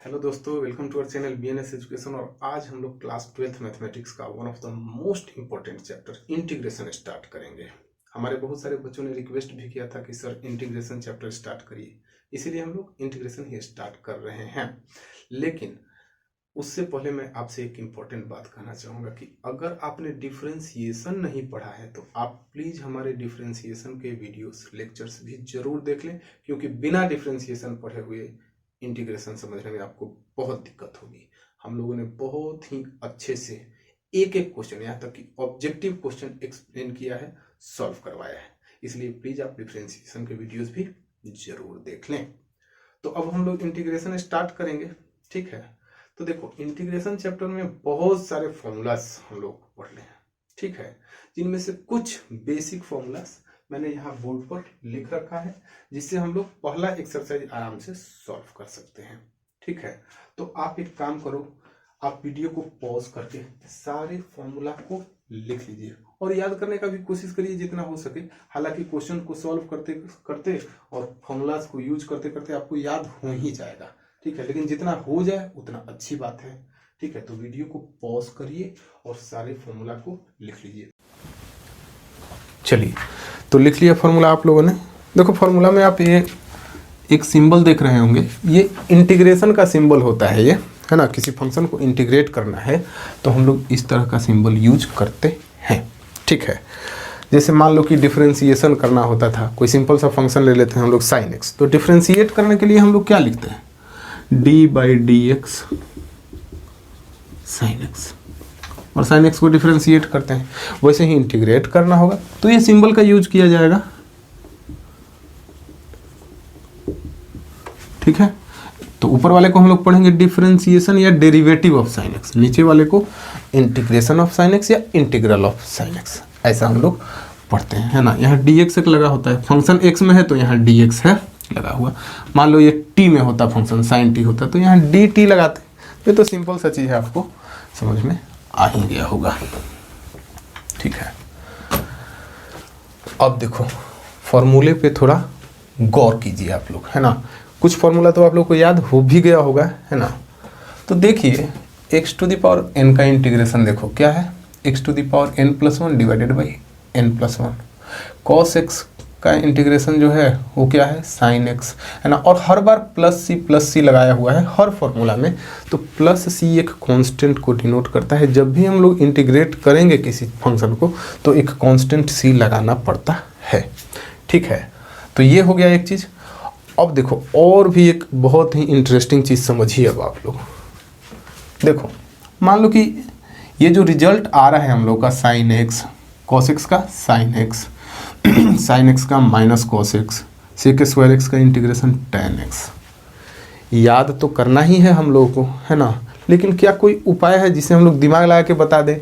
Hello दोस्तों, welcome to our channel BNS education. और आज हम लोग क्लास 12th मैथमेटिक्स का one of the most important chapter integration start करेंगे। हमारे बहुत सारे बच्चों ने रिक्वेस्ट भी किया था कि सर इंटीग्रेशन चैप्टर स्टार्ट करिए, इसीलिए हम लोग इंटीग्रेशन ही स्टार्ट कर रहे हैं। लेकिन उससे पहले मैं आपसे एक इम्पॉर्टेंट बात कहना चाहूँगा कि अगर आपने डिफ्रेंसिएशन नहीं पढ़ा है तो आप प्लीज़ हमारे डिफ्रेंसिएशन के वीडियोस लेक्चर्स भी जरूर देख लें, क्योंकि बिना डिफ्रेंसिएशन पढ़े हुए इंटीग्रेशन समझने में आपको बहुत दिक्कत होगी। हम लोगों ने बहुत ही अच्छे से एक एक क्वेश्चन, यहाँ तक कि ऑब्जेक्टिव क्वेश्चन एक्सप्लेन किया है, सॉल्व करवाया है। इसलिए प्लीज़ आप डिफ्रेंसिएशन के वीडियोस भी जरूर देख लें। तो अब हम लोग इंटीग्रेशन स्टार्ट करेंगे, ठीक है। तो देखो, इंटीग्रेशन चैप्टर में बहुत सारे फॉर्मूलाज हम लोग पढ़ लें, ठीक है, जिनमें से कुछ बेसिक फॉर्मूलाज मैंने यहाँ बोर्ड पर लिख रखा है, जिससे हम लोग पहला एक्सरसाइज आराम से सॉल्व कर सकते हैं, ठीक है। तो आप एक काम करो, आप वीडियो को पॉज करके सारे फॉर्मूला को लिख लीजिए और याद करने का भी कोशिश करिए जितना हो सके। हालांकि क्वेश्चन को सॉल्व करते करते और फॉर्मूलाज को यूज करते करते आपको याद हो ही जाएगा, ठीक है, लेकिन जितना हो जाए उतना अच्छी बात है, ठीक है। तो वीडियो को पॉज करिए और सारे फॉर्मूला को लिख लीजिए। चलिए, तो लिख लिया फॉर्मूला आप लोगों ने। देखो, फॉर्मूला में आप ये एक सिंबल देख रहे होंगे, ये इंटीग्रेशन का सिंबल होता है, ये है ना। किसी फंक्शन को इंटीग्रेट करना है तो हम लोग इस तरह का सिंबल यूज करते हैं, ठीक है। जैसे मान लो कि डिफरेंशिएशन करना होता था, कोई सिंपल सा फंक्शन ले लेते हैं हम लोग साइन एक्स, तो डिफरेंशिएट करने के लिए हम लोग क्या लिखते हैं, D by d x sine x, और साइन एक्स को डिफरेंशिएट करते हैं। वैसे ही इंटीग्रेट करना होगा तो ये सिंबल का यूज किया जाएगा, ठीक है। तो ऊपर वाले को हम लोग पढ़ेंगे डिफरेंशिएशन या डेरिवेटिव ऑफ साइन एक्स, नीचे वाले को इंटीग्रेशन ऑफ साइन एक्स या इंटीग्रल ऑफ साइन एक्स, ऐसा हम लोग पढ़ते हैं, है ना। यहाँ डी एक्स एक लगा होता है, फंक्शन एक्स में है तो यहाँ डी एक्स है लगा हुआ। मान लो ये टी में होता फंक्शन, साइन टी होता तो यहाँ डी टी लगाते। ये तो सिंपल सा चीज़ है, आपको समझ में आ ही गया होगा, ठीक है। अब देखो, फॉर्मूले पे थोड़ा गौर कीजिए आप लोग, है ना। कुछ फॉर्मूला तो आप लोग को याद हो भी गया होगा, है ना। तो देखिए, x to the power n का इंटीग्रेशन देखो क्या है, x to the power n+1 divided by n+1। cos x का इंटीग्रेशन जो है वो क्या है, साइन x, है ना। और हर बार प्लस सी लगाया हुआ है हर फॉर्मूला में, तो प्लस सी एक कांस्टेंट को डिनोट करता है। जब भी हम लोग इंटीग्रेट करेंगे किसी फंक्शन को तो एक कांस्टेंट सी लगाना पड़ता है, ठीक है। तो ये हो गया एक चीज़। अब देखो, और भी एक बहुत ही इंटरेस्टिंग चीज़ समझिए। अब आप लोग देखो, मान लो कि ये जो रिजल्ट आ रहा है हम लोग का साइन एक्स, कॉस एक्स का साइन एक्स, साइन एक्स का minus cos x, sec square x का इंटीग्रेशन tan एक्स, याद तो करना ही है हम लोगों को, है ना। लेकिन क्या कोई उपाय है जिसे हम लोग दिमाग लगा के बता दें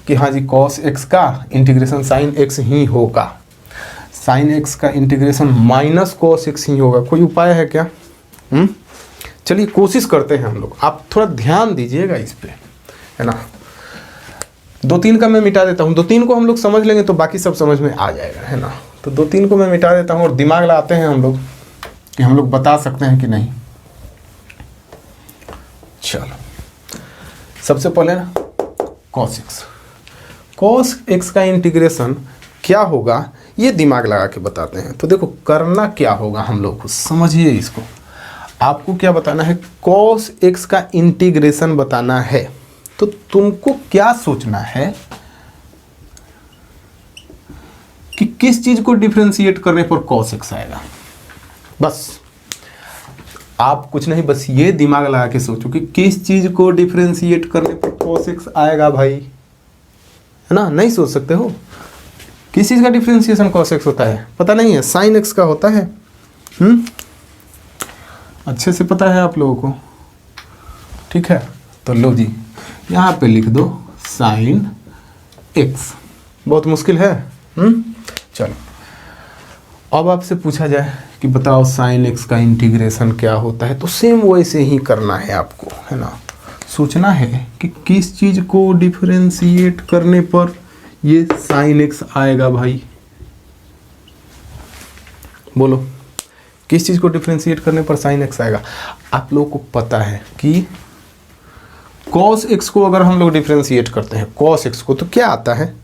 कि हाँ जी, कॉस एक्स का इंटीग्रेशन साइन एक्स ही होगा, साइन एक्स का इंटीग्रेशन माइनस कॉस एक्स ही होगा? कोई उपाय है क्या? चलिए कोशिश करते हैं हम लोग, आप थोड़ा ध्यान दीजिएगा इस पे, है ना। 2-3 का मैं मिटा देता हूँ, 2-3 को हम लोग समझ लेंगे तो बाकी सब समझ में आ जाएगा, है ना। तो 2-3 को मैं मिटा देता हूँ और दिमाग लगाते हैं हम लोग कि हम लोग बता सकते हैं कि नहीं। चलो, सबसे पहले ना कॉस एक्स का इंटीग्रेशन क्या होगा ये दिमाग लगा के बताते हैं। तो देखो, करना क्या होगा हम लोग को, समझिए इसको। आपको क्या बताना है, कॉस एक्स का इंटीग्रेशन बताना है। तो तुमको क्या सोचना है कि किस चीज को डिफरेंशिएट करने पर कॉस एक्स आएगा। बस आप कुछ नहीं, बस ये दिमाग लगा के सोचो कि किस चीज को डिफरेंशिएट करने पर कॉस एक्स आएगा भाई, है ना। नहीं सोच सकते हो? किस चीज का डिफरेंशिएशन कॉस एक्स होता है पता नहीं है, साइन एक्स का होता है। अच्छे से पता है आप लोगों को, ठीक है। तो लो जी, यहाँ पे लिख दो साइन एक्स, बहुत मुश्किल है। चलो, अब आपसे पूछा जाए कि बताओ साइन एक्स का इंटीग्रेशन क्या होता है, तो सेम वैसे ही करना है आपको, है ना। सोचना है कि किस चीज को डिफरेंशिएट करने पर ये साइन एक्स आएगा भाई, बोलो किस चीज़ को डिफ्रेंशिएट करने पर साइन एक्स आएगा? आप लोगों को पता है कि कॉस एक्स को अगर हम लोग डिफ्रेंशिएट करते हैं, कॉस एक्स को, तो क्या आता है?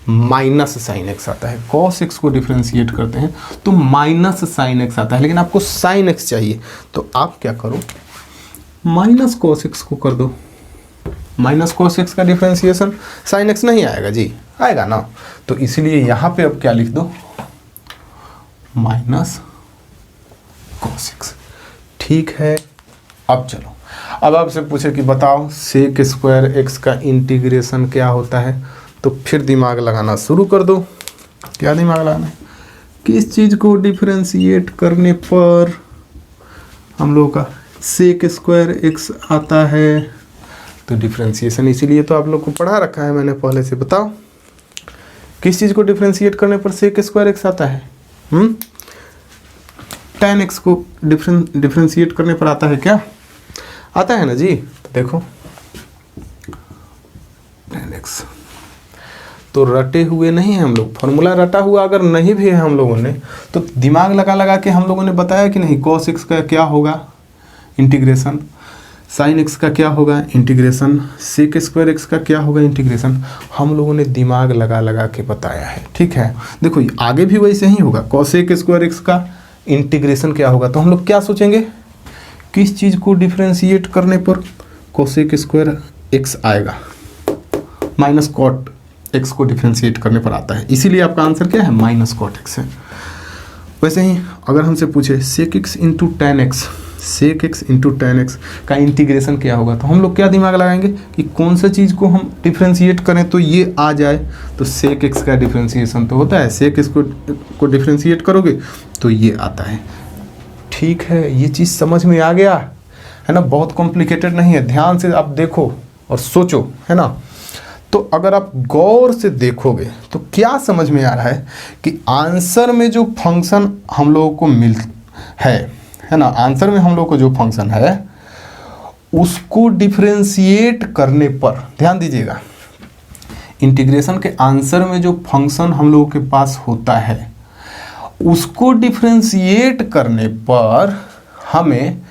माइनस साइन एक्स आता है। कॉस एक्स को डिफ्रेंशिएट करते हैं तो माइनस साइन एक्स आता है, लेकिन आपको साइन एक्स चाहिए तो आप क्या करो, माइनस कॉस एक्स को कर दो। माइनस कॉस एक्स का डिफ्रेंशिएशन साइन एक्स नहीं आएगा जी, आएगा ना, तो इसलिए यहां पे अब क्या लिख दो, माइनस कॉस एक्स। ठीक है, अब चलो, अब आपसे पूछे कि बताओ सेक स्क्वायर एक्स का इंटीग्रेशन क्या होता है, तो फिर दिमाग लगाना शुरू कर दो। क्या दिमाग लगाना है? किस चीज़ को डिफरेंशिएट करने पर हम लोग का सेक स्क्वायर एक्स आता है? तो डिफरेंशिएशन इसीलिए तो आप लोग को पढ़ा रखा है मैंने पहले से। बताओ किस चीज़ को डिफरेंशिएट करने पर सेक स्क्वायर एक्स आता है? tan एक्स को डिफरेंशिएट करने पर आता है क्या? आता है ना जी। तो देखो tan एक्स तो रटे हुए नहीं है हम लोग, फॉर्मूला रटा हुआ अगर नहीं भी है हम लोगों ने तो दिमाग लगा लगा के हम लोगों ने बताया कि नहीं, cos x का क्या होगा इंटीग्रेशन, sin x का क्या होगा इंटीग्रेशन, sec स्क्वायर x का क्या होगा इंटीग्रेशन, हम लोगों ने दिमाग लगा लगा के बताया है। ठीक है, देखो आगे भी वैसे ही होगा, cosec स्क्वायर x का इंटीग्रेशन क्या होगा, तो हम लोग क्या सोचेंगे, किस चीज़ को डिफ्रेंशिएट करने पर cosec स्क्वायर x आएगा, माइनस कॉट एक्स को डिफ्रेंशिएट करने पर आता है, इसीलिए आपका आंसर क्या है, माइनस कॉट एक्स है। वैसे ही अगर हमसे पूछे sec x into tan x, sec x into tan x का इंटीग्रेशन क्या होगा, तो हम लोग क्या दिमाग लगाएंगे कि कौन सा चीज़ को हम डिफ्रेंशिएट करें तो ये आ जाए, तो सेक एक्स का डिफ्रेंशिएशन तो होता है, सेक एक्स को डिफ्रेंशिएट करोगे तो ये आता है। ठीक है, ये चीज़ समझ में आ गया है ना, बहुत कॉम्प्लिकेटेड नहीं है, ध्यान से आप देखो और सोचो, है ना। तो अगर आप गौर से देखोगे तो क्या समझ में आ रहा है कि आंसर में जो फंक्शन हम लोगों को मिल है ना, आंसर में हम लोगों को जो फंक्शन है उसको डिफरेंशिएट करने पर, ध्यान दीजिएगा, इंटीग्रेशन के आंसर में जो फंक्शन हम लोगों के पास होता है उसको डिफरेंशिएट करने पर हमें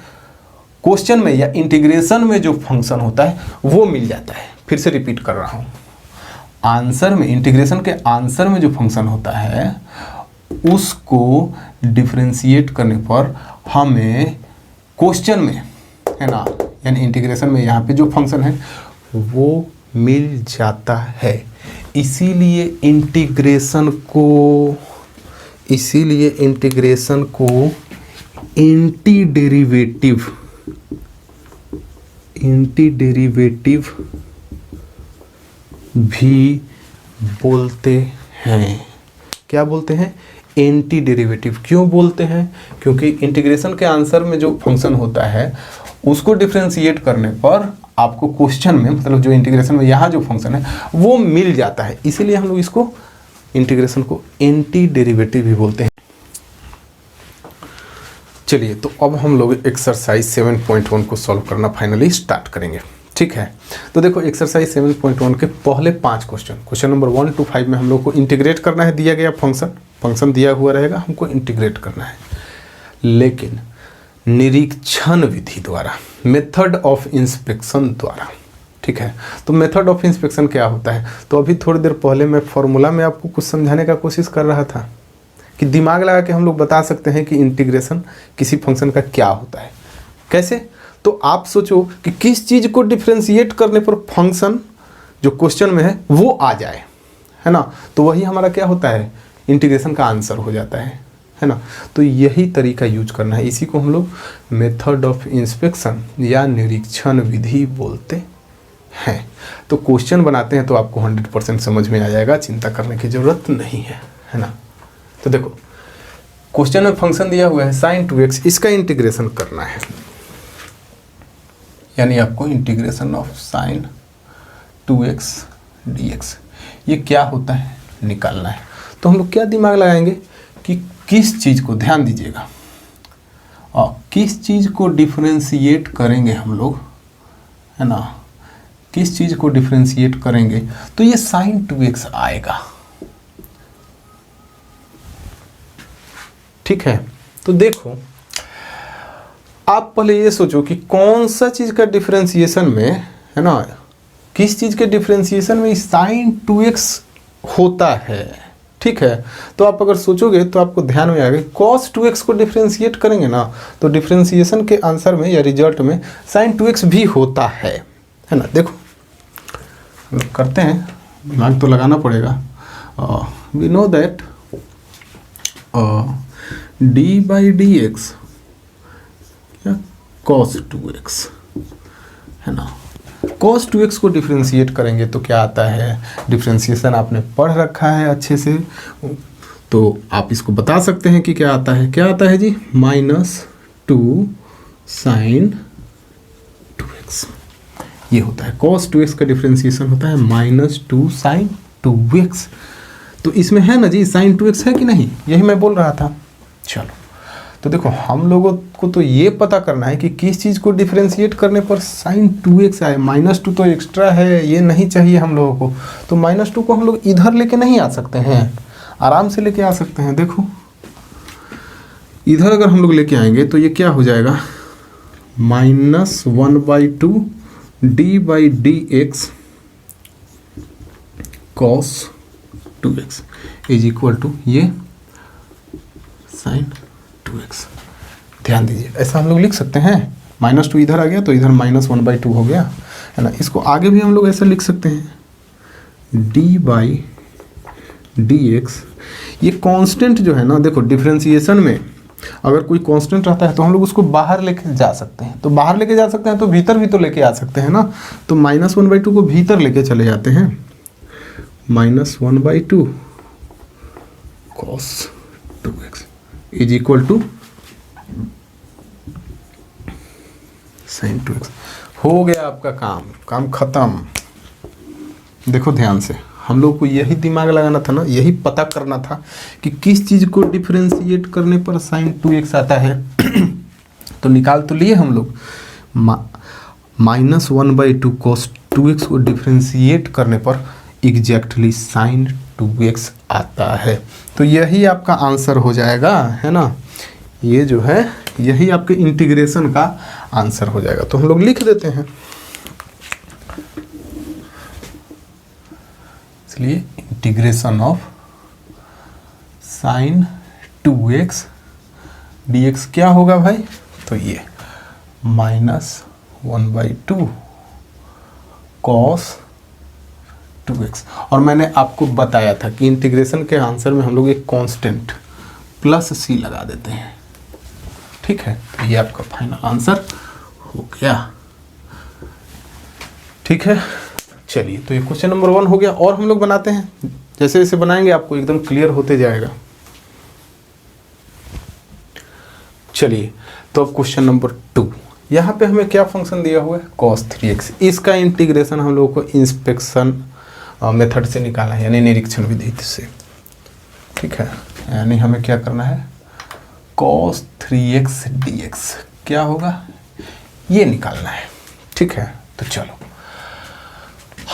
क्वेश्चन में या इंटीग्रेशन में जो फंक्शन होता है वो मिल जाता है। फिर से रिपीट कर रहा हूं, आंसर में, इंटीग्रेशन के आंसर में जो फंक्शन होता है उसको डिफरेंशिएट करने पर हमें क्वेश्चन में, है ना, यानी इंटीग्रेशन में यहाँ पे जो फंक्शन है वो मिल जाता है। इसीलिए इंटीग्रेशन को एंटी डेरिवेटिव भी बोलते हैं। क्या बोलते हैं? Anti derivative. क्यों बोलते हैं? क्योंकि इंटीग्रेशन के आंसर में जो फंक्शन होता है उसको डिफरेंशिएट करने पर आपको क्वेश्चन में, मतलब जो इंटीग्रेशन में यहाँ जो फंक्शन है वो मिल जाता है, इसीलिए हम लोग इसको, इंटीग्रेशन को एंटी डेरिवेटिव भी बोलते हैं। चलिए, तो अब हम लोग एक्सरसाइज 7.1 को सॉल्व करना फाइनली स्टार्ट करेंगे। ठीक है, तो देखो एक्सरसाइज 7.1 के पहले 5 क्वेश्चन नंबर 1 to 5 में हम लोग को इंटीग्रेट करना है, दिया गया फंक्शन दिया हुआ रहेगा, हमको इंटीग्रेट करना है, लेकिन निरीक्षण विधि द्वारा, मेथड ऑफ इंस्पेक्शन द्वारा। ठीक है, तो मेथड ऑफ इंस्पेक्शन क्या होता है, तो अभी थोड़ी देर पहले मैं फॉर्मूला में आपको कुछ समझाने का कोशिश कर रहा था कि दिमाग लगा के हम लोग बता सकते हैं कि इंटीग्रेशन किसी फंक्शन का क्या होता है। कैसे? तो आप सोचो कि किस चीज़ को डिफरेंशिएट करने पर फंक्शन जो क्वेश्चन में है वो आ जाए, है ना, तो वही हमारा क्या होता है, इंटीग्रेशन का आंसर हो जाता है ना। तो यही तरीका यूज करना है, इसी को हम लोग मेथड ऑफ इंस्पेक्शन या निरीक्षण विधि बोलते हैं। तो क्वेश्चन बनाते हैं तो आपको 100% समझ में आ जाएगा, चिंता करने की जरूरत नहीं है ना। तो देखो क्वेश्चन में फंक्शन दिया हुआ है sin 2x, इसका इंटीग्रेशन करना है, यानी आपको integration of sin 2x dx ये क्या होता है निकालना है। तो हम लोग क्या दिमाग लगाएंगे कि किस चीज़ को, ध्यान दीजिएगा, और किस चीज़ को डिफरेंशिएट करेंगे हम लोग, है ना, किस चीज़ को डिफरेंशिएट करेंगे तो ये sin 2x आएगा। ठीक है, तो देखो आप पहले ये सोचो कि कौन सा चीज़ का डिफ्रेंसिएशन में, है ना, किस चीज़ के डिफ्रेंसिएशन में sin 2x होता है। ठीक है, तो आप अगर सोचोगे तो आपको ध्यान में आएगा cos 2x को डिफ्रेंशिएट करेंगे ना, तो डिफ्रेंशिएशन के आंसर में या रिजल्ट में sin 2x भी होता है ना। देखो करते हैं, दिमाग तो लगाना पड़ेगा। We know that d by d x cos 2x, है ना। cos 2x को डिफ्रेंशिएट करेंगे तो क्या आता है, डिफ्रेंशिएशन आपने पढ़ रखा है अच्छे से, तो आप इसको बता सकते हैं कि क्या आता है। क्या आता है जी, -2 sin 2x, ये होता है। cos 2x का डिफ्रेंशिएशन होता है -2 sin 2x। तो इसमें है ना जी sin 2x है कि नहीं, यही मैं बोल रहा था। चलो तो देखो, हम लोगों को तो ये पता करना है कि किस चीज़ को डिफरेंशिएट करने पर sin 2x आए। -2 तो एक्स्ट्रा है, ये नहीं चाहिए हम लोगों को, तो -2 को हम लोग इधर लेके नहीं आ सकते हैं, आराम से लेके आ सकते हैं। देखो इधर अगर हम लोग लेके आएंगे तो ये क्या हो जाएगा, -1/2 d by d x cos 2x is equal to ये sin 2x। ध्यान दीजिए, ऐसा हम लोग लिख सकते हैं। -2 इधर आ गया तो इधर -1/2 हो गया, है ना। इसको आगे भी हम लोग ऐसा लिख सकते हैं, d बाई डी एक्स। ये कांस्टेंट जो है ना, देखो डिफरेंशिएशन में अगर कोई कांस्टेंट रहता है तो हम लोग उसको बाहर लेके जा सकते हैं। तो बाहर लेके जा सकते हैं तो भीतर भी तो लेके आ सकते हैं ना। तो -1/2 को भीतर लेके चले जाते हैं, -1/2 cos 2x is equal to sin 2x। हो गया आपका काम खत्म। देखो ध्यान से, हम लोग को यही दिमाग लगाना था ना, यही पता करना था कि किस चीज़ को डिफरेंशिएट करने पर sin 2x आता है। तो निकाल तो लिए हम लोग, -1/2 cos 2x को डिफरेंशिएट करने पर एग्जैक्टली sin 2x आता है। तो यही आपका आंसर हो जाएगा, है ना। ये जो है यही आपके इंटीग्रेशन का आंसर हो जाएगा। तो हम लोग लिख देते हैं, इसलिए integration of sin 2x dx क्या होगा भाई, तो ये -1/2 cos 2x। और मैंने आपको बताया था कि इंटीग्रेशन के आंसर में हम लोग एक कांस्टेंट +c लगा देते हैं। ठीक है, तो ये आपका फाइनल आंसर हो गया। ठीक है, चलिए तो ये क्वेश्चन नंबर 1 हो गया। और हम लोग बनाते हैं, जैसे जैसे बनाएंगे आपको एकदम क्लियर होते जाएगा। चलिए तो अब क्वेश्चन नंबर 2, यहाँ पे हमें क्या फंक्शन दिया हुआ है, cos 3x। इसका इंटीग्रेशन हम लोग को इंस्पेक्शन मेथड से निकालना है, यानी निरीक्षण विधि से। ठीक है, यानी हमें क्या करना है, cos 3x dx क्या होगा ये निकालना है। ठीक है, तो चलो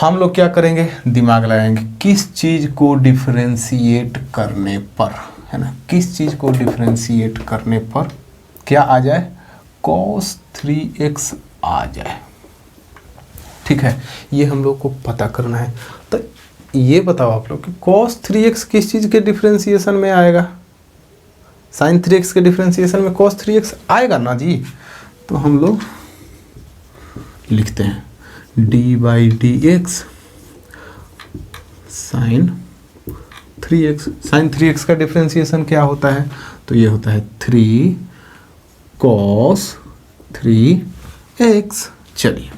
हम लोग क्या करेंगे, दिमाग लगाएंगे किस चीज़ को डिफरेंशिएट करने पर, है ना, किस चीज़ को डिफरेंशिएट करने पर क्या आ जाए, cos 3x आ जाए। ठीक है, ये हम लोग को पता करना है। तो ये बताओ आप लोग कि cos 3x किस चीज़ के डिफरेंशिएशन में आएगा, sin 3x के डिफरेंशिएशन में cos 3x आएगा ना जी। तो हम लोग लिखते हैं d by d x sin 3x। sin 3x का डिफरेंशिएशन क्या होता है, तो ये होता है 3 cos 3x। चलिए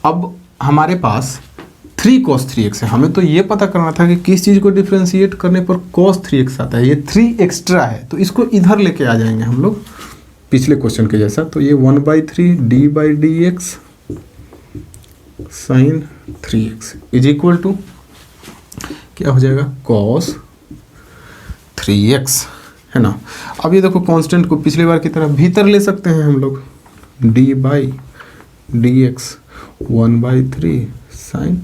अब हमारे पास 3 cos 3x है, हमें तो ये पता करना था कि किस चीज़ को डिफरेंशिएट करने पर cos 3x आता है। ये 3 एक्स्ट्रा है तो इसको इधर लेके आ जाएंगे हम लोग पिछले क्वेश्चन के जैसा। तो ये 1/3 d by d x sin 3x is equal to क्या हो जाएगा, cos 3x, है ना। अब ये देखो कांस्टेंट को पिछली बार की तरह भीतर ले सकते हैं हम लोग, d by d x 1/3 sin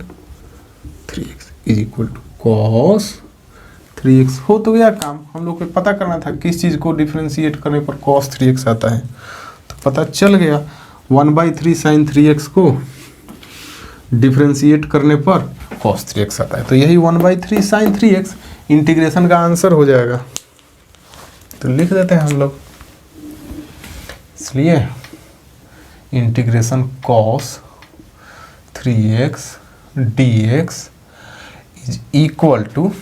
3x is equal to cos 3x। हो तो गया काम। हम लोग को पता करना था किस चीज़ को डिफरेंशिएट करने पर cos 3x आता है। तो पता चल गया। 1/3 sin 3x को डिफ्रेंशिएट करने पर cos 3x आता है, तो यही 1/3 sin 3x इंटीग्रेशन का आंसर हो जाएगा। तो लिख देते हैं हम लोग, इसलिए integration cos 3x dx is equal to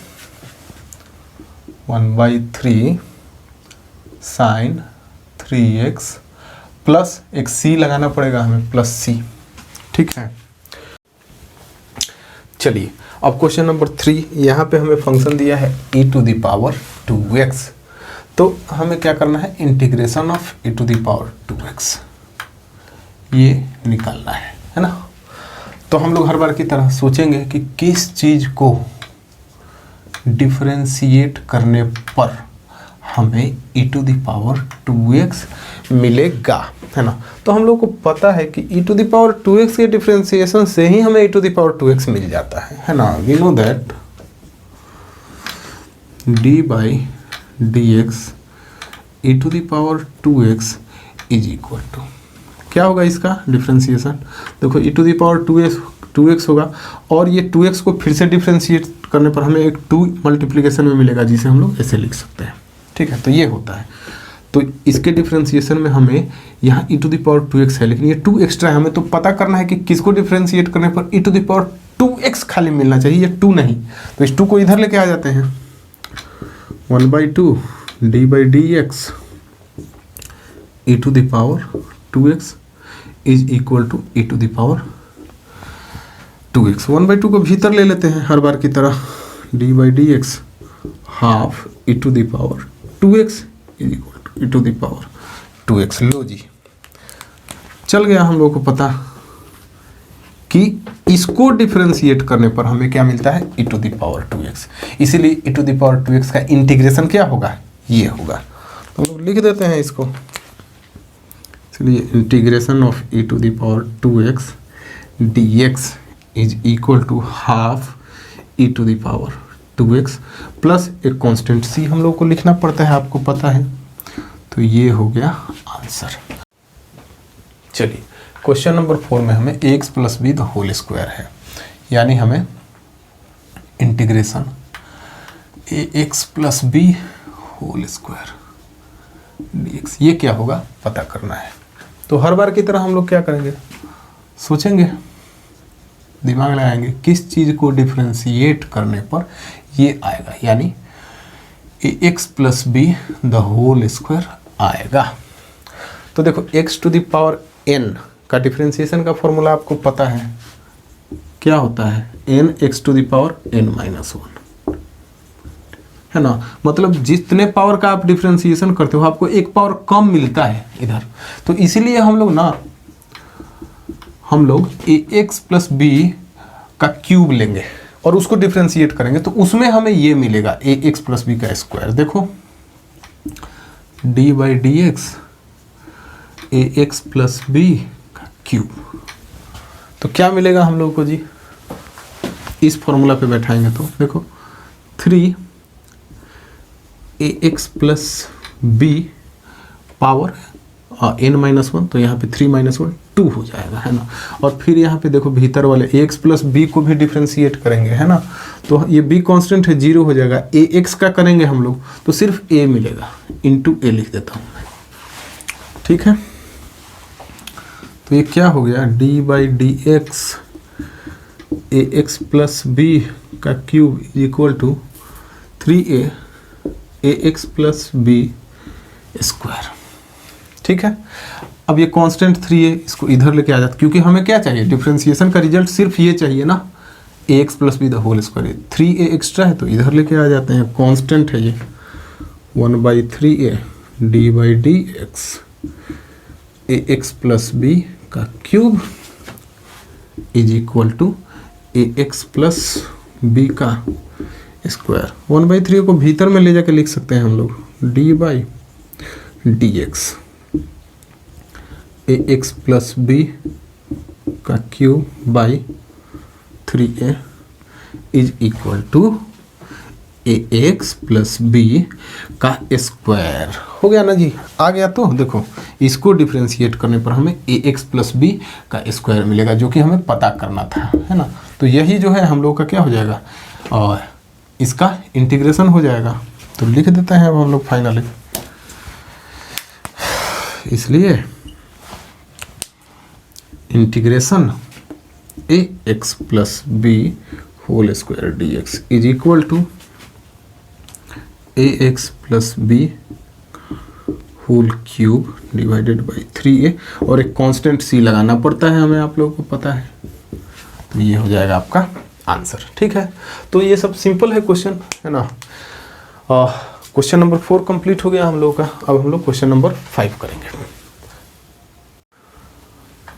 1/3 sin 3x plus एक c लगाना पड़ेगा हमें, प्लस c। ठीक है, चलिए अब क्वेश्चन नंबर 3, यहाँ पे हमें फंक्शन दिया है e⁻²x, तो हमें क्या करना है, इंटीग्रेशन ऑफ e⁻²x ये निकालना है ना। तो हम लोग हर बार की तरह सोचेंगे कि किस चीज़ को डिफरेंशिएट करने पर हमें e⁻²x मिलेगा, है ना। तो हम लोग को पता है कि e⁻²x के डिफरेंशिएशन से ही हमें e⁻²x मिल जाता है ना। We know that d/dx e⁻²x is equal to, क्या होगा इसका डिफरेंशिएशन, देखो e⁻²x होगा, और ये 2x को फिर से डिफरेंशिएट करने पर हमें एक 2 मल्टीप्लिकेशन में मिलेगा, जिसे हम लोग ऐसे लिख सकते हैं। ठीक है, तो ये होता है। तो इसके डिफरेंशिएशन में हमें यहाँ e⁻²x है, लेकिन ये 2 एक्स्ट्रा है, हमें तो पता करना है कि किसको डिफरेंशिएट करने पर e⁻²x खाली मिलना चाहिए, ये 2 नहीं। तो इस 2 को इधर लेके आ जाते हैं, 1/2 d/dx e⁻²x is equal to e⁻²x। 1/2 को भीतर ले लेते हैं हर बार की तरह, d/dx half e⁻² is equal to e⁻²x। लो जी, चल गया हम लोग को पता कि इसको डिफरेंशिएट करने पर हमें क्या मिलता है, e⁻²x। इसीलिए e⁻²x का इंटीग्रेशन क्या होगा, ये होगा। तो हम लोग लिख देते हैं इसको, इसलिए integration of e⁻²x dx is equal to half e⁻²x plus एक कांस्टेंट c हम लोग को लिखना पड़ता है, आपको पता है। तो ये हो गया आंसर। चलिए क्वेश्चन नंबर 4 में हमें ax + b the whole square है, यानी हमें integration ax + b whole square dx ये क्या होगा पता करना है। तो हर बार की तरह हम लोग क्या करेंगे, सोचेंगे, दिमाग लगाएंगे, किस चीज़ को डिफरेंशिएट करने पर ये आएगा, यानी ax + b the whole square आएगा। तो देखो x⁻n का डिफरेंशिएशन का फॉर्मूला आपको पता है, क्या होता है, n(x⁻n-1) है ना। मतलब जितने पावर का आप डिफरेंशिएशन करते हो आपको एक पावर कम मिलता है इधर। तो इसीलिए हम लोग ax + b का क्यूब लेंगे और उसको डिफरेंशिएट करेंगे, तो उसमें हमें ये मिलेगा ax + b का स्क्वायर। देखो d/dx ax + b का क्यूब, तो क्या मिलेगा हम लोग को जी, इस फॉर्मूला पे बैठाएंगे तो देखो 3 ax + b पावर n-1, तो यहाँ पे 3 - 1 2 हो जाएगा, है ना। और फिर यहाँ पे देखो भीतर वाले ax + b को भी डिफरेंशिएट करेंगे, है ना। तो ये b कांस्टेंट है, 0 हो जाएगा। ax का करेंगे हम लोग तो सिर्फ a मिलेगा, इंटू a लिख देता हूँ मैं, ठीक है। तो ये क्या हो गया, d/dx ax + b का cube is equal to 3a ax + b square, ठीक है। अब ये कांस्टेंट 3 है, इसको इधर लेके आ जाते, क्योंकि हमें क्या चाहिए, डिफरेंशिएशन का रिजल्ट सिर्फ ये चाहिए ना, ax + b the whole square. 3a extra है तो इधर लेके आ जाते हैं, कांस्टेंट है ये 1/3a d/dx ax + b का cube is equal to ax + b का स्क्वायर। 1/3 को भीतर में ले जाके लिख सकते हैं हम लोग, d/dx ax + b का cube by 3a is equal to ax plus b का स्क्वायर हो गया ना जी। आ गया तो देखो इसको डिफ्रेंशिएट करने पर हमें ax प्लस बी का स्क्वायर मिलेगा, जो कि हमें पता करना था, है ना। तो यही जो है हम लोग का क्या हो जाएगा, और इसका इंटीग्रेशन हो जाएगा। तो लिख देते हैं अब हम लोग फाइनली, इसलिए integration ax plus b whole square dx is equal to ax plus b whole cube divided by 3a, और एक कांस्टेंट c लगाना पड़ता है हमें, आप लोगों को पता है। तो ये हो जाएगा आपका आंसर, ठीक है। तो ये सब सिंपल है क्वेश्चन, है ना। क्वेश्चन नंबर 4 कंप्लीट हो गया हम लोगों का। अब हम लोग क्वेश्चन नंबर 5 करेंगे।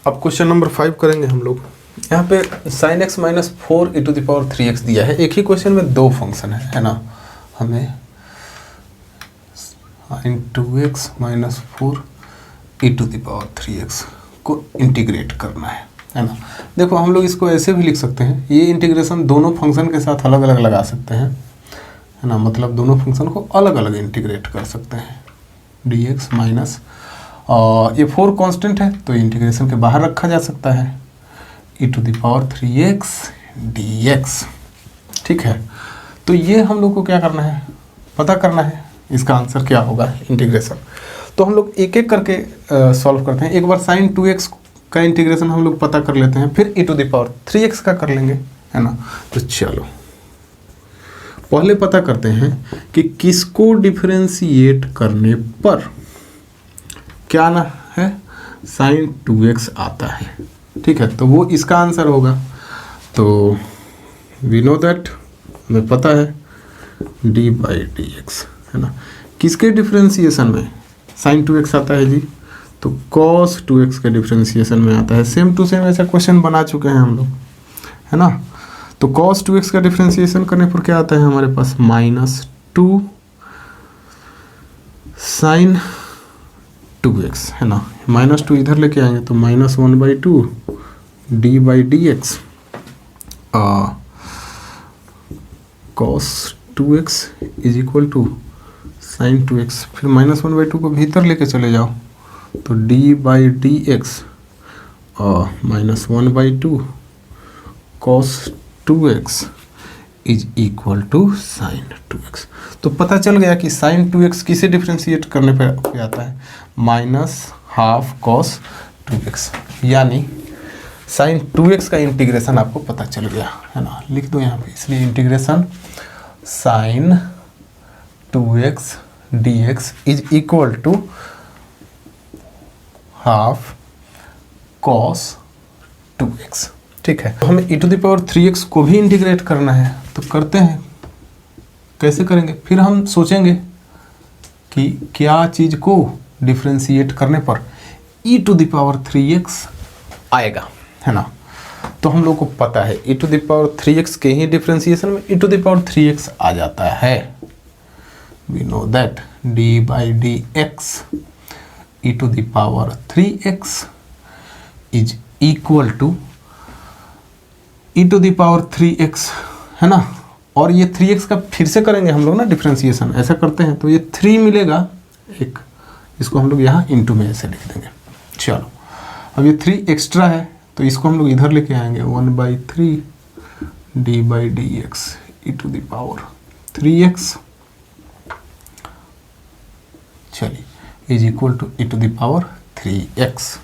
अब क्वेश्चन नंबर 5 करेंगे हम लोग। यहाँ पे sin x minus 4 e to the power 3x दिया है। एक ही क्वेश्चन में दो फंक्शन है ना। हमें sin 2x minus 4 e to the power 3x को इंटीग्रेट करना है ना। देखो हम लोग इसको ऐसे भी लिख सकते हैं, ये इंटीग्रेशन दोनों फंक्शन के साथ अलग अलग लगा सकते हैं, है ना। मतलब दोनों फंक्शन को अलग अलग इंटीग्रेट कर सकते हैं। dx माइनस ये 4 कांस्टेंट है तो इंटीग्रेशन के बाहर रखा जा सकता है, e to the power 3x dx, ठीक है। तो ये हम लोग को क्या करना है, पता करना है इसका आंसर क्या होगा इंटीग्रेशन। तो हम लोग एक एक करके सॉल्व करते हैं। एक बार sin 2x का इंटीग्रेशन हम लोग पता कर लेते हैं, फिर e to the power 3x का कर लेंगे, है ना। तो चलो पहले पता करते हैं कि किसको डिफरेंशिएट करने पर क्या ना है, sin 2x आता है, ठीक है। तो वो इसका आंसर होगा। तो वी नो दैट, हमें पता है d बाई डी एक्स, है ना। किसके डिफरेंशिएशन में sin 2x आता है जी, तो cos 2x के डिफरेंशिएशन में आता है। सेम टू सेम ऐसा क्वेश्चन बना चुके हैं हम लोग, है ना। तो cos 2x का डिफरेंशिएशन करने पर क्या आता है हमारे पास, -2 sin 2x, है ना। -2 इधर लेके आएंगे तो -1/2 d by d x cos 2x is equal to sin 2x, फिर -1/2 को भीतर लेके चले जाओ तो d by d x -1/2 cos 2x is equal to sin 2x। तो पता चल गया कि sin 2x किसे डिफ्रेंशिएट करने पे आता है, -12 cos 2x, यानी sin 2x का इंटीग्रेशन आपको पता चल गया, है ना। लिख दो यहाँ पे, इसलिए integration sin 2x dx is equal to 12 cos 2x, ठीक है। तो हमें e to the power 3x को भी इंटीग्रेट करना है, तो करते हैं। कैसे करेंगे, फिर हम सोचेंगे कि क्या चीज़ को डिफ्रेंशिएट करने पर e to the power 3x आएगा, है ना। तो हम लोग को पता है e to the power 3x के ही डिफ्रेंशिएशन में e to the power 3x आ जाता है। We know that d by d x e to the power 3x is equal to e to the power 3x, है ना। और ये 3x का फिर से करेंगे हम लोग ना डिफ्रेंशिएशन, ऐसा करते हैं तो ये 3 मिलेगा एक, इसको हम लोग यहाँ इंटू में ऐसे लिख देंगे। चलो अब ये 3 एक्स्ट्रा है तो इसको हम लोग इधर लेके आएंगे, 1/3 d by d x e to the power 3x, चलिए is equal to e to the power 3x।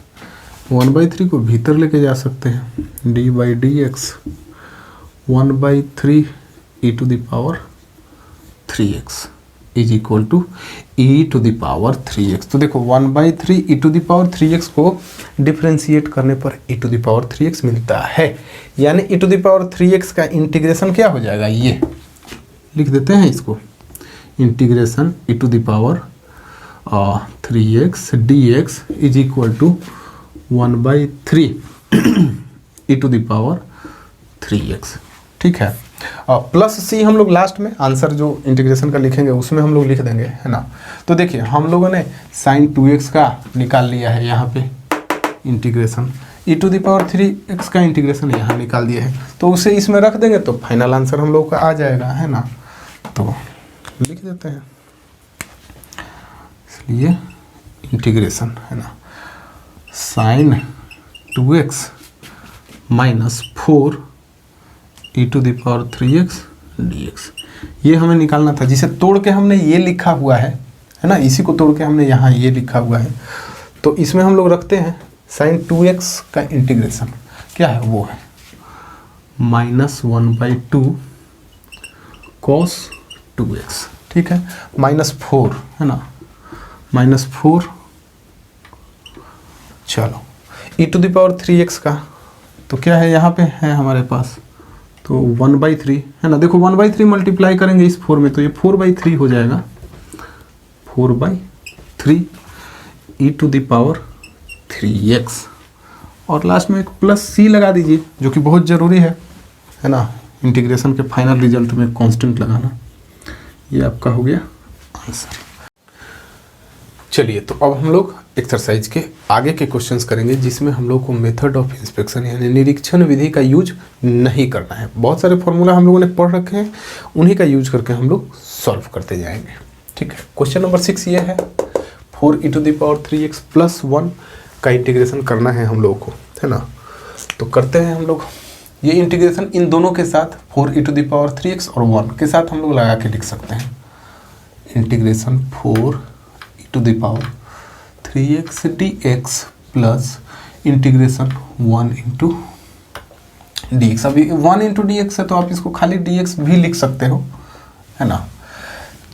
1/3 को भीतर लेके जा सकते हैं, d by d x 1/3 e to the power 3x is equal to e to the power 3x। तो देखो 1/3 e to the power 3x को डिफ्रेंशिएट करने पर e to the power 3x मिलता है, यानी e to the power 3x का integration क्या हो जाएगा, ये लिख देते हैं इसको, integration e to the power 3x dx is equal to 1/3 e to the power 3x, ठीक है। प्लस c हम लोग लास्ट में आंसर जो इंटीग्रेशन का लिखेंगे उसमें हम लोग लिख देंगे, है ना। तो देखिए हम लोगों ने sin 2x का निकाल लिया है यहाँ पे integration, e to the power 3x का इंटीग्रेशन यहाँ निकाल दिया है, तो उसे इसमें रख देंगे तो फाइनल आंसर हम लोग का आ जाएगा, है ना। तो लिख देते हैं, इसलिए इंटीग्रेशन है ना sin 2x minus 4 e⁻³ 3x dx। ये हमें निकालना था, जिसे तोड़ के हमने ये लिखा हुआ है ना, इसी को तोड़ के हमने यहाँ ये लिखा हुआ है। तो इसमें हम लोग रखते हैं sin 2x का इंटीग्रेशन क्या है, वो है -1/2 cos 2x, ठीक है, -4 है ना, -4, चलो e⁻³ का तो क्या है यहाँ पे है हमारे पास, तो 1/3 है ना। देखो 1/3 मल्टीप्लाई करेंगे इस 4 में तो ये 4/3 हो जाएगा, 4/3 e⁻3x, और लास्ट में एक प्लस c लगा दीजिए, जो कि बहुत ज़रूरी है ना, इंटीग्रेशन के फाइनल रिजल्ट में कांस्टेंट लगाना। ये आपका हो गया आंसर। चलिए, तो अब हम लोग एक्सरसाइज के आगे के क्वेश्चंस करेंगे, जिसमें हम लोग को मेथड ऑफ इंस्पेक्शन यानी निरीक्षण विधि का यूज नहीं करना है। बहुत सारे फॉर्मूला हम लोगों ने पढ़ रखे हैं, उन्हीं का यूज करके हम लोग सॉल्व करते जाएंगे, ठीक है। क्वेश्चन नंबर 6 ये है, 4 e⁻3x + 1 का इंटीग्रेशन करना है हम लोग को, है ना। तो करते हैं हम लोग ये इंटीग्रेशन इन दोनों के साथ, 4 e⁻3x और 1 के साथ हम लोग लगा के लिख सकते हैं। Integration 4 e⁻3x dx plus integration 1 × dx। अभी 1 × dx है तो आप इसको खाली dx भी लिख सकते हो, है ना।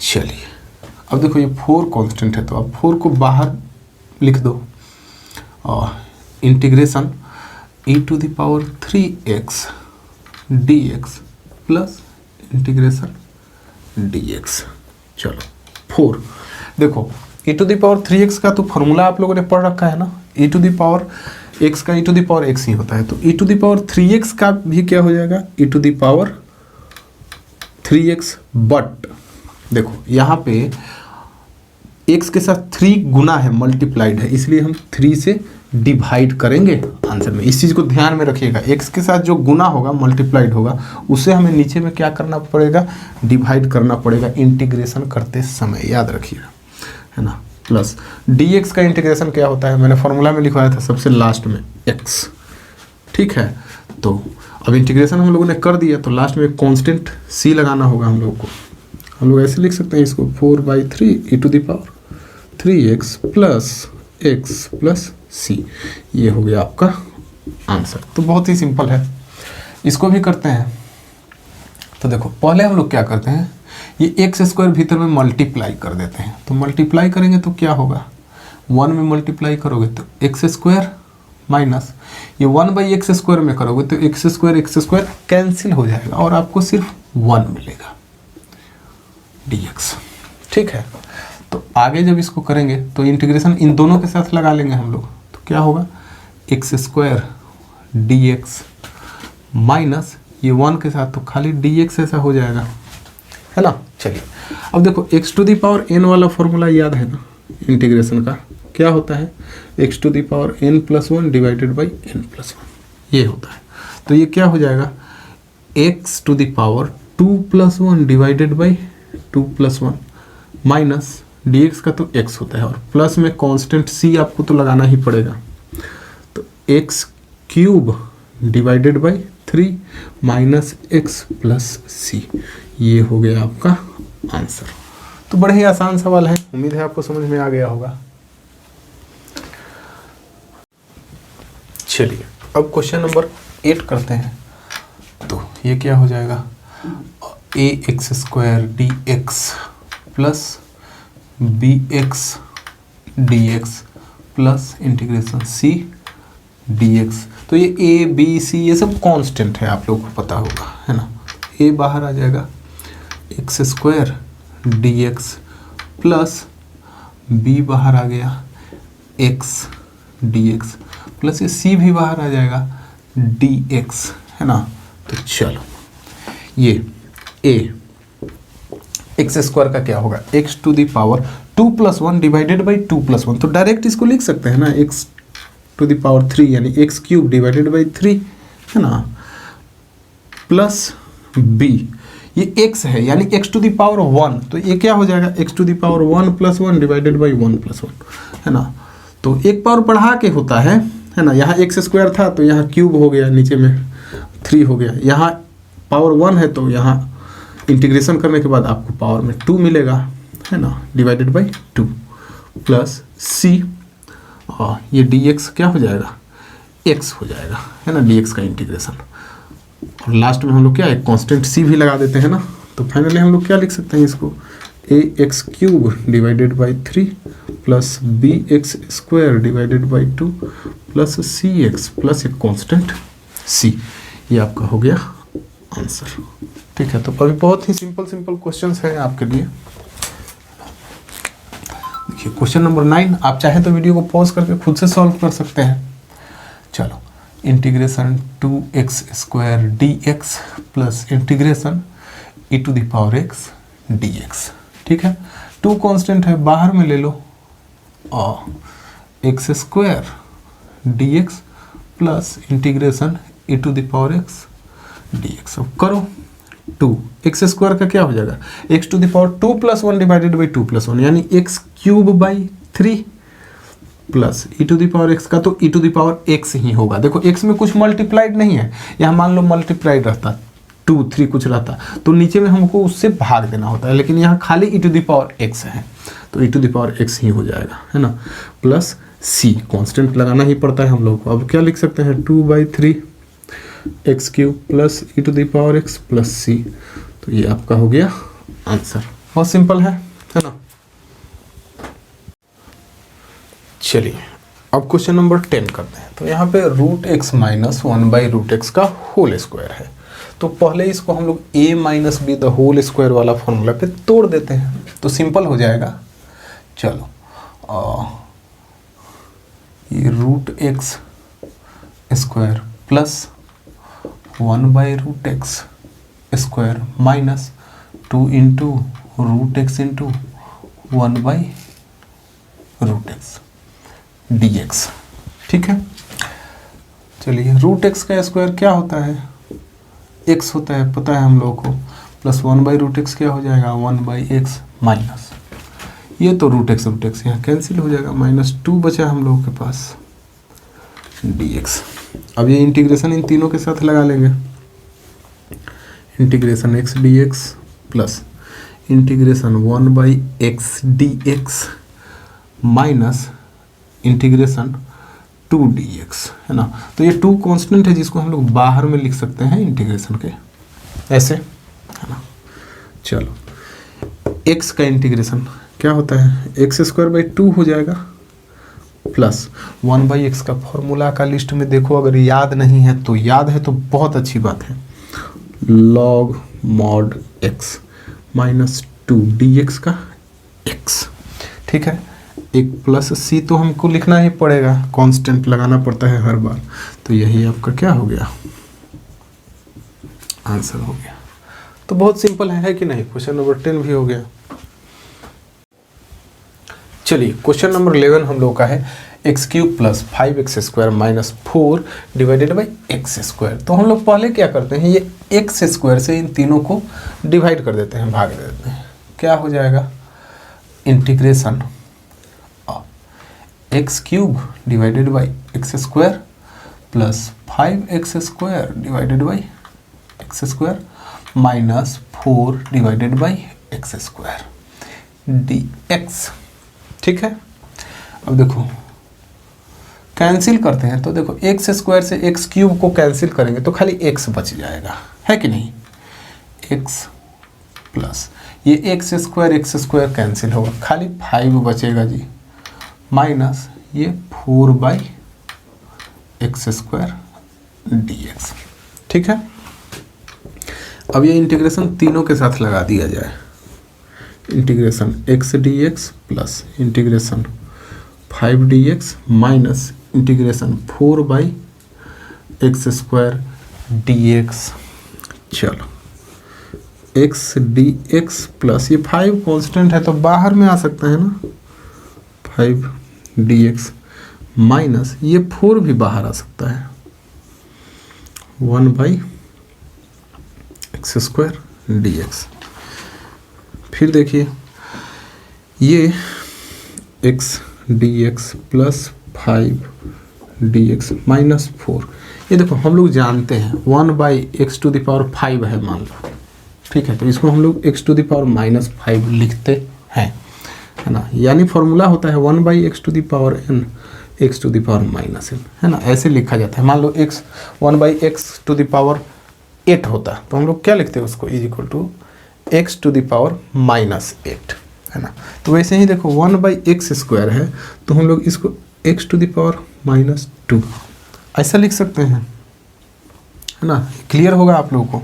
चलिए, अब देखो ये 4 कांस्टेंट है तो आप 4 को बाहर लिख दो, और integration e⁻3x dx plus integration dx। चलो 4, देखो e⁻3x का तो फॉर्मूला आप लोगों ने पढ़ रखा है ना, e⁻x का e⁻x ही होता है, तो e⁻3x का भी क्या हो जाएगा, e⁻3x, बट देखो यहाँ पे x के साथ 3 गुना है, मल्टीप्लाइड है, इसलिए हम 3 से डिवाइड करेंगे आंसर में। इस चीज़ को ध्यान में रखिएगा, x के साथ जो गुना होगा, मल्टीप्लाइड होगा, उसे हमें नीचे में क्या करना पड़ेगा, डिवाइड करना पड़ेगा इंटीग्रेशन करते समय, याद रखिएगा, है ना। प्लस dx का इंटीग्रेशन क्या होता है, मैंने फॉर्मूला में लिखवाया था सबसे लास्ट में x, ठीक है। तो अब इंटीग्रेशन हम लोगों ने कर दिया, तो लास्ट में कांस्टेंट c लगाना होगा हम लोग को। हम लोग ऐसे लिख सकते हैं इसको, 4/3 e⁻3x plus x plus c, ये हो गया आपका आंसर। तो बहुत ही सिंपल है, इसको भी करते हैं। तो देखो पहले हम लोग क्या करते हैं, ये x² भीतर में मल्टीप्लाई कर देते हैं। तो मल्टीप्लाई करेंगे तो क्या होगा, 1 में मल्टीप्लाई करोगे तो x² माइनस ये 1/x² में करोगे तो x² कैंसिल हो जाएगा और आपको सिर्फ 1 मिलेगा dx, ठीक है। तो आगे जब इसको करेंगे तो इंटीग्रेशन इन दोनों के साथ लगा लेंगे हम लोग, तो क्या होगा, x² dx माइनस ये 1 के साथ तो खाली dx ऐसा हो जाएगा, है ना। चलिए, अब देखो x⁻n वाला फॉर्मूला याद है ना, इंटीग्रेशन का क्या होता है, x⁻n + 1 डिवाइडेड बाई n + 1, ये होता है। तो ये क्या हो जाएगा, x⁻2 + 1 divided by 2 + 1 minus dx का तो x होता है, और प्लस में कांस्टेंट c आपको तो लगाना ही पड़ेगा, तो x³ divided by 3 minus x plus c, ये हो गया आपका आंसर। तो बड़े ही आसान सवाल है, उम्मीद है आपको समझ में आ गया होगा। चलिए, अब क्वेश्चन नंबर 8 करते हैं। तो ये क्या हो जाएगा, ax² dx plus bx dx plus integration c dx। तो ये a b c ये सब कांस्टेंट है, आप लोगों को पता होगा, है ना। a बाहर आ जाएगा, x² dx प्लस b बाहर आ गया, x dx प्लस ये c भी बाहर आ जाएगा, dx, है ना। तो चलो, ये a x² का क्या होगा, x⁻2 + 1 डिवाइडेड बाई 2 + 1, तो डायरेक्ट इसको लिख सकते हैं ना, x⁻3 यानी x³ डिवाइडेड बाई 3, है ना, प्लस b, ये x है यानी x टू द पावर 1, तो ये क्या हो जाएगा x to the power 1 + 1 divided by 1 + 1, है ना। तो एक पावर बढ़ा के होता है ना। यहाँ x² था तो यहाँ क्यूब हो गया, नीचे में 3 हो गया। यहाँ पावर 1 है तो यहाँ इंटीग्रेशन करने के बाद आपको पावर में 2 मिलेगा, है ना, डिवाइडेड बाई 2 प्लस c, और ये dx क्या हो जाएगा, x हो जाएगा, है ना, dx का इंटीग्रेशन। और लास्ट में हम लोग क्या है, कांस्टेंट c भी लगा देते हैं ना। तो फाइनली हम लोग क्या लिख सकते हैं इसको, ax³ divided by 3 plus bx² divided by 2 plus cx plus एक कांस्टेंट c। ये आपका हो गया आंसर। ठीक है, तो अभी बहुत ही सिंपल क्वेश्चंस हैं आपके लिए। देखिए क्वेश्चन नंबर 9, आप चाहे तो वीडियो को पॉज करके खुद से सॉल्व कर सकते हैं। चलो, integration 2x² dx plus integration e to the power x dx। ठीक है, 2 कांस्टेंट है, बाहर में ले लो, और x² dx plus integration e to the power x dx। अब करो 2 x² का क्या हो जाएगा, x to the power 2 + 1 divided by 2 + 1 यानी x³ by 3 plus e to the power x का तो e to the power x ही होगा। देखो x में कुछ मल्टीप्लाइड नहीं है, यहाँ मान लो मल्टीप्लाइड रहता 2 3 कुछ रहता तो नीचे में हमको उससे भाग देना होता है, लेकिन यहाँ खाली e to the power x है तो e to the power x ही हो जाएगा, है ना, प्लस c, कांस्टेंट लगाना ही पड़ता है हम लोग को। अब क्या लिख सकते हैं, 2/3 x³ plus e to the power x plus c। तो ये आपका हो गया आंसर। बहुत सिंपल है ना। चलिए अब क्वेश्चन नंबर 10 करते हैं। तो यहाँ पे √x - 1/√x का होल स्क्वायर है। तो पहले इसको हम लोग a - b the whole square वाला फॉर्मूला पे तोड़ देते हैं तो सिंपल हो जाएगा। चलो ये √x² plus 1/√x² minus 2 into √x into 1/√x dx। ठीक है, चलिए √x का स्क्वायर क्या होता है, x होता है, पता है हम लोगों को, प्लस 1/√x क्या हो जाएगा, 1/x माइनस ये तो √x यहाँ कैंसिल हो जाएगा, -2 बचा हम लोगों के पास dx। अब ये इंटीग्रेशन इन तीनों के साथ लगा लेंगे, integration x dx plus integration 1/x dx minus integration 2 dx, है ना। तो ये 2 कांस्टेंट है जिसको हम लोग बाहर में लिख सकते हैं इंटीग्रेशन के, ऐसे, है ना। चलो x का इंटीग्रेशन क्या होता है, x² 2 हो जाएगा प्लस 1/x का फॉर्मूला का लिस्ट में देखो, अगर याद नहीं है तो याद है तो बहुत अच्छी बात है, log mod x minus 2 dx का x। ठीक है, एक प्लस c तो हमको लिखना ही पड़ेगा, कांस्टेंट लगाना पड़ता है हर बार। तो यही आपका क्या हो गया, आंसर हो गया। तो बहुत सिंपल है कि नहीं। क्वेश्चन नंबर 10 भी हो गया। चलिए क्वेश्चन नंबर 11 हम लोग का है x³ plus 5x² minus 4 divided by x²। तो हम लोग पहले क्या करते हैं, ये x² से इन तीनों को डिवाइड कर देते हैं, भाग देते हैं। क्या हो जाएगा, integration x³ divided by x² plus 5x² divided by x² minus 4 divided by x² dx। ठीक है, अब देखो कैंसिल करते हैं तो देखो x² से x³ को कैंसिल करेंगे तो खाली x बच जाएगा, है कि नहीं, x प्लस ये x² कैंसिल होगा, खाली 5 बचेगा जी, माइनस ये 4/x² dx। ठीक है, अब ये इंटीग्रेशन तीनों के साथ लगा दिया जाए, integration x dx plus integration 5 dx minus integration 4/x² dx। चलो x dx प्लस ये 5 कांस्टेंट है तो बाहर में आ सकता है ना, 5 dx माइनस ये 4 भी बाहर आ सकता है, 1/x² dx। फिर देखिए ये x dx plus 5 dx minus 4। ये देखो हम लोग जानते हैं 1/x टू द पावर 5 है मान लो, ठीक है, तो इसको हम लोग x to the power minus 5 लिखते हैं, है ना। यानी फॉर्मूला होता है 1/x to the power n x to the power minus n, है ना, ऐसे लिखा जाता है। मान लो x 1/x to the power 8 होता तो हम लोग क्या लिखते हैं उसको, is equal to x to the power minus 8, है ना। तो वैसे ही देखो 1/x स्क्वायर है तो हम लोग इसको x to the power minus 2 ऐसा लिख सकते हैं, है ना। क्लियर होगा आप लोगों को।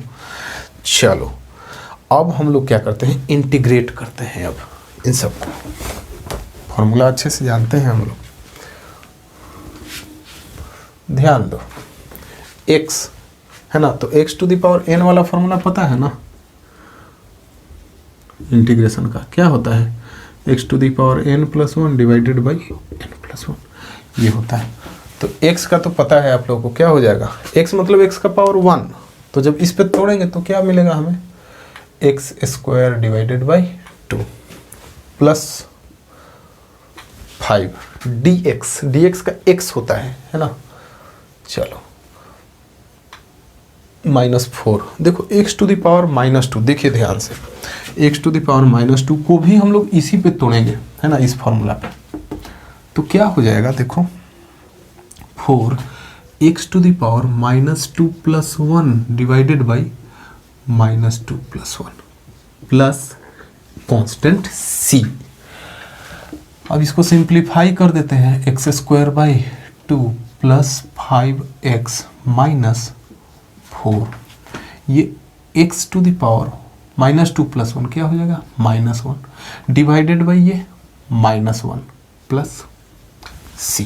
चलो अब हम लोग क्या करते हैं, इंटीग्रेट करते हैं अब इन सबको। फॉर्मूला अच्छे से जानते हैं हम लोग, ध्यान दो। x है ना, तो x to the power n वाला फॉर्मूला पता है ना, इंटीग्रेशन का क्या होता है, x to the power n plus 1 divided by n plus 1, ये होता है। तो x का तो पता है आप लोगों को, क्या हो जाएगा, x मतलब x का पावर 1, तो जब इस पे तोड़ेंगे तो क्या मिलेगा हमें, x square divided by 2 plus 5 dx का x होता है ना। चलो माइनस 4, देखो x to the power minus 2, देखिए ध्यान से, x to the power minus 2 को भी हम लोग इसी पे तोड़ेंगे, है ना, इस फॉर्मूला पे। तो क्या हो जाएगा, देखो 4x to the power minus 2 plus 1 divided by minus 2 plus 1 plus constant c। अब इसको सिंप्लीफाई कर देते हैं, x square by 2 plus 5x minus 4, ये x to the power minus 2 plus 1 क्या हो जाएगा, माइनस 1 डिवाइडेड बाई ये माइनस 1 प्लस c।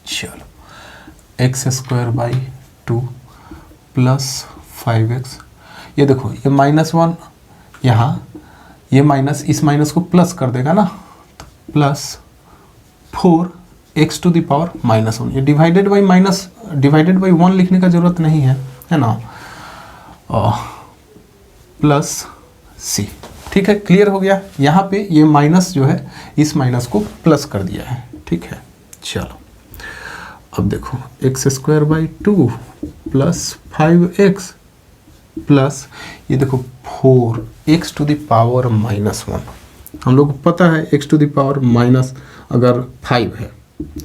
चलो x square by 2 plus 5x, ये देखो ये माइनस 1 यहाँ, ये माइनस इस माइनस को प्लस कर देगा ना, तो plus 4x to the power minus 1, ये डिवाइडेड बाई 1 लिखने का जरूरत नहीं है ना, प्लस c। ठीक है, क्लियर हो गया। यहाँ पे ये माइनस जो है इस माइनस को प्लस कर दिया है, ठीक है। चलो अब देखो x square by 2 plus 5x plus ये देखो 4x to the power minus 1, हम लोग को पता है x to the power minus अगर 5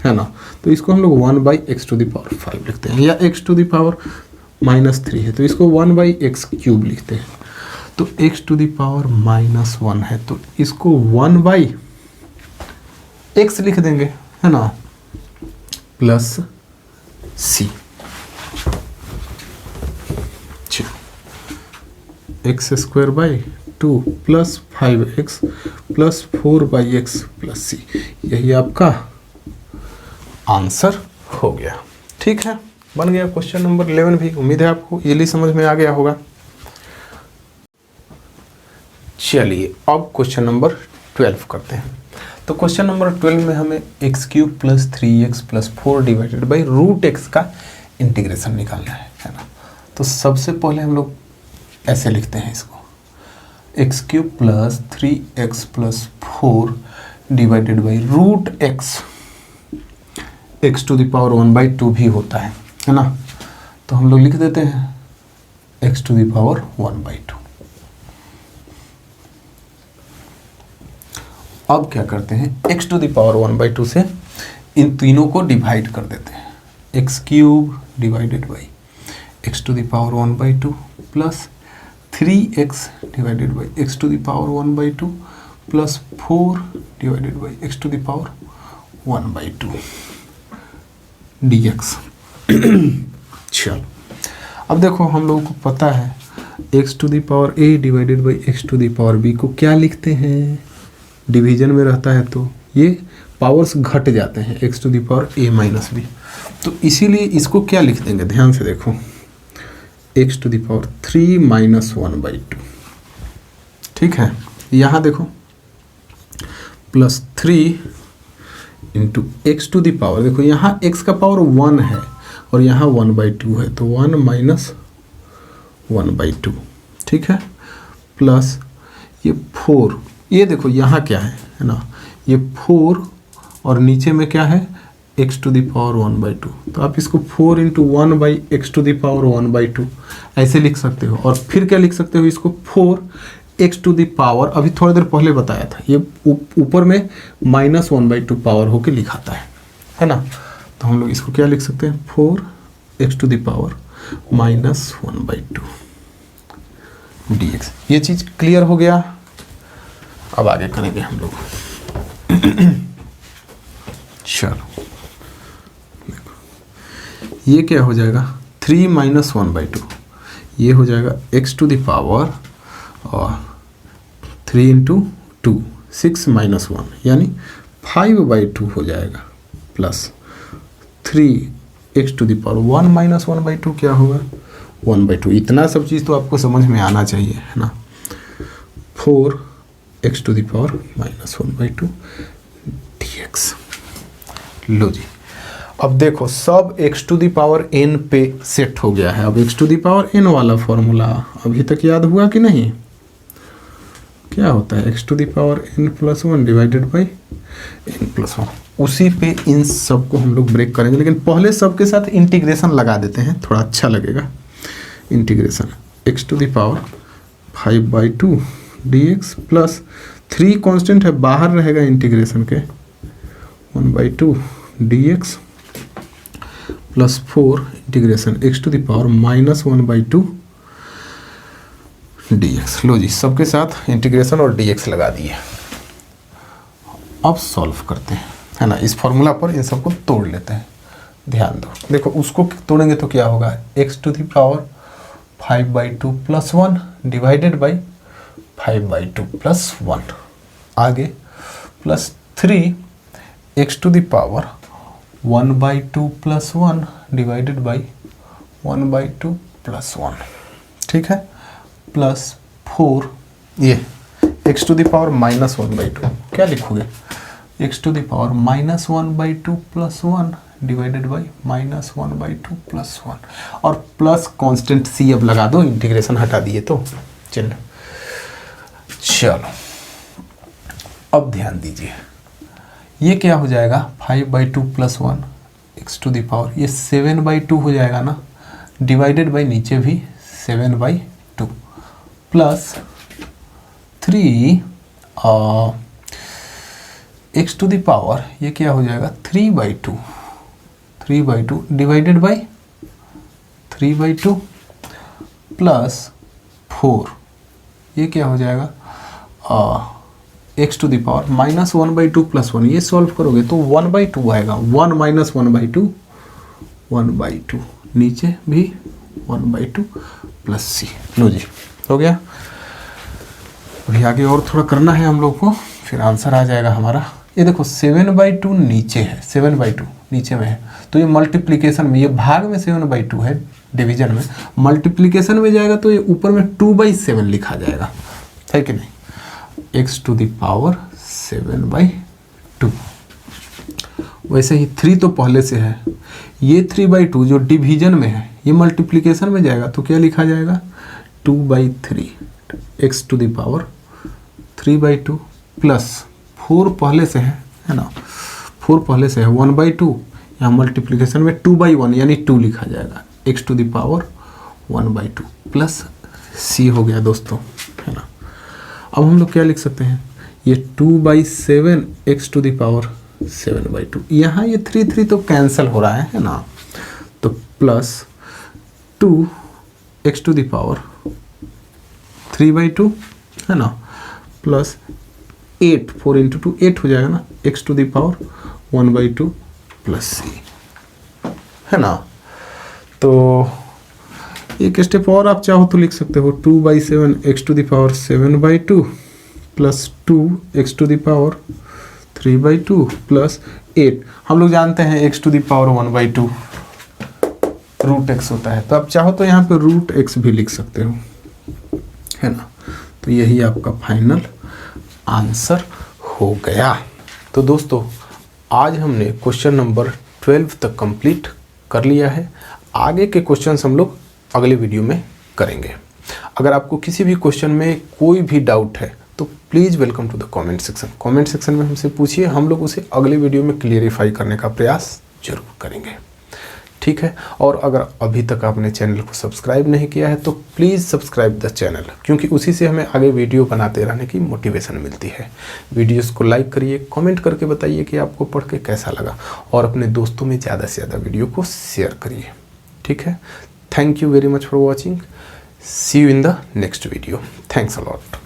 है ना, तो इसको हम लोग 1/x टू द पावर 5 लिखते हैं, या x to the power minus 3 है तो इसको 1/x क्यूब लिखते हैं। तो x to the power minus 1 है तो इसको 1/x लिख देंगे, है ना, plus c। X square by 2 plus 5x plus 4/x plus c, यही आपका आंसर हो गया। ठीक है, बन गया क्वेश्चन नंबर 11 भी। उम्मीद है आपको इजीली समझ में आ गया होगा। चलिए अब क्वेश्चन नंबर 12 करते हैं। तो क्वेश्चन नंबर 12 में हमें x³ plus 3x plus 4 divided by √x का इंटीग्रेशन निकालना है ना। तो सबसे पहले हम लोग ऐसे लिखते हैं इसको, x³ plus 3x plus 4 divided by √x, x to the power 1/2 भी होता है ना, तो हम लोग लिख देते हैं x टू द पावर 1/2। अब क्या करते हैं, x टू द पावर 1/2 से इन तीनों को डिवाइड कर देते हैं, x³ divided by x to the power 1/2 plus 3x divided by x to the power 1/2 plus 4 divided by x to the power 1/2 dx। चलो अब देखो हम लोगों को पता है x to the power a divided by x to the power b को क्या लिखते हैं, डिवीजन में रहता है तो ये पावर्स घट जाते हैं, x to the power a minus b, तो इसीलिए इसको क्या लिख देंगे, ध्यान से देखो, x टू द पावर 3 माइनस 1/2। ठीक है, यहाँ देखो plus 3 into x to the power, देखो यहाँ x का पावर 1 है और यहाँ 1/2 है, तो 1 माइनस 1/2 ठीक है, प्लस ये 4, ये देखो यहाँ क्या है ना, ये 4 और नीचे में क्या है x टू द पावर 1/2, तो आप इसको 4 into 1/x to the power 1/2 ऐसे लिख सकते हो। और फिर क्या लिख सकते हो इसको 4x टू द पावर, अभी थोड़ी देर पहले बताया था, ये ऊपर में -1/2 पावर होके लिखाता है ना। तो हम लोग इसको क्या लिख सकते हैं 4x to the power -1/2 dx। ये चीज़ क्लियर हो गया। अब आगे करेंगे हम लोग। चलो ये क्या हो जाएगा 3 - 1/2, ये हो जाएगा x टू द पावर और 3 इंटू 2 6 - 1 यानी 5/2 हो जाएगा, plus 3x to the power 1 - 1/2 क्या होगा 1/2। इतना सब चीज़ तो आपको समझ में आना चाहिए है ना। 4x to the power -1/2 dx। लो जी, अब देखो सब x to the power n पे सेट हो गया है। अब x to the power n वाला फॉर्मूला अभी तक याद हुआ कि नहीं? क्या होता है x to the power n+1 divided by n+1। उसी पे इन सब को हम लोग ब्रेक करेंगे, लेकिन पहले सबके साथ इंटीग्रेशन लगा देते हैं, थोड़ा अच्छा लगेगा। Integration x to the power 5/2 dx plus 3 constant है, बाहर रहेगा इंटीग्रेशन के 1/2 dx plus 4 integration x to the power -1/2 dx। लो जी, सबके साथ इंटीग्रेशन और dx लगा दिए। अब सॉल्व करते हैं है ना, इस फॉर्मूला पर इन सबको तोड़ लेते हैं। ध्यान दो, देखो उसको तोड़ेंगे तो क्या होगा x to the power 5/2 + 1 divided by 5/2 + 1, आगे plus 3x to the power 1/2 + 1 divided by 1/2 + 1, ठीक है, प्लस 4 ये x टू द पावर -1/2 क्या लिखोगे x to the power -1/2 + 1 divided by -1/2 + 1 और प्लस कांस्टेंट c अब लगा दो, इंटीग्रेशन हटा दिए तो चिन्ह। चलो अब ध्यान दीजिए, ये क्या हो जाएगा 5/2 + 1 x टू द पावर, ये 7/2 हो जाएगा ना, डिवाइडेड बाई नीचे भी 7/2 plus 3 x to the power, ये क्या हो जाएगा 3/2 डिवाइडेड बाई 3/2 प्लस 4, ये क्या हो जाएगा x टू द पावर -1/2 + 1, ये सॉल्व करोगे तो 1/2 आएगा, 1 - 1/2 1/2, नीचे भी 1/2 प्लस c। लो जी हो गया। अभी आगे और थोड़ा करना है हम लोग को, फिर आंसर आ जाएगा हमारा। ये देखो 7/2 नीचे है, 7/2 नीचे में है, तो ये मल्टीप्लिकेशन में, ये भाग में 7/2 है, डिवीजन में, मल्टीप्लिकेशन में जाएगा तो ये ऊपर में 2/7 लिखा जाएगा, है कि नहीं, x टू द पावर 7/2। वैसे ही 3 तो पहले से है, ये 3/2 जो डिवीजन में है ये मल्टीप्लिकेशन में जाएगा तो क्या लिखा जाएगा 2/3 x to the power 3/2 plus 4 पहले से है ना, 4 पहले से है 1/2, यहाँ मल्टीप्लिकेशन में 2/1 यानी 2 लिखा जाएगा, x to the power 1/2 plus c हो गया दोस्तों, है ना। अब हम लोग क्या लिख सकते हैं, ये 2/7 x टू द पावर 7/2, यहाँ ये 3 तो कैंसिल हो रहा है ना, तो plus 2 x to the power 3/2 है ना, प्लस 8, 4 इंटू 2 8 हो जाएगा ना, x to the power 1/2 plus c, है ना। तो एक स्टेप और आप चाहो तो लिख सकते हो 2/7 x to the power 7/2 plus 2 x to the power 3/2 plus 8। हम लोग जानते हैं x to the power 1/2 √x होता है, तो आप चाहो तो यहाँ पे √x भी लिख सकते हो, है ना। तो यही आपका फाइनल आंसर हो गया। तो दोस्तों आज हमने क्वेश्चन नंबर 12 तक कंप्लीट कर लिया है। आगे के क्वेश्चंस हम लोग अगले वीडियो में करेंगे। अगर आपको किसी भी क्वेश्चन में कोई भी डाउट है तो please welcome to the comment section. Comment section में हमसे पूछिए, हम लोग उसे अगले वीडियो में क्लियरिफाई करने का प्रयास जरूर करेंगे, ठीक है। और अगर अभी तक आपने चैनल को सब्सक्राइब नहीं किया है तो प्लीज़ सब्सक्राइब द चैनल, क्योंकि उसी से हमें आगे वीडियो बनाते रहने की मोटिवेशन मिलती है। वीडियोस को लाइक करिए, कमेंट करके बताइए कि आपको पढ़ के कैसा लगा, और अपने दोस्तों में ज़्यादा से ज़्यादा वीडियो को शेयर करिए, ठीक है। Thank you very much for watching. See you in the next video. Thanks a lot.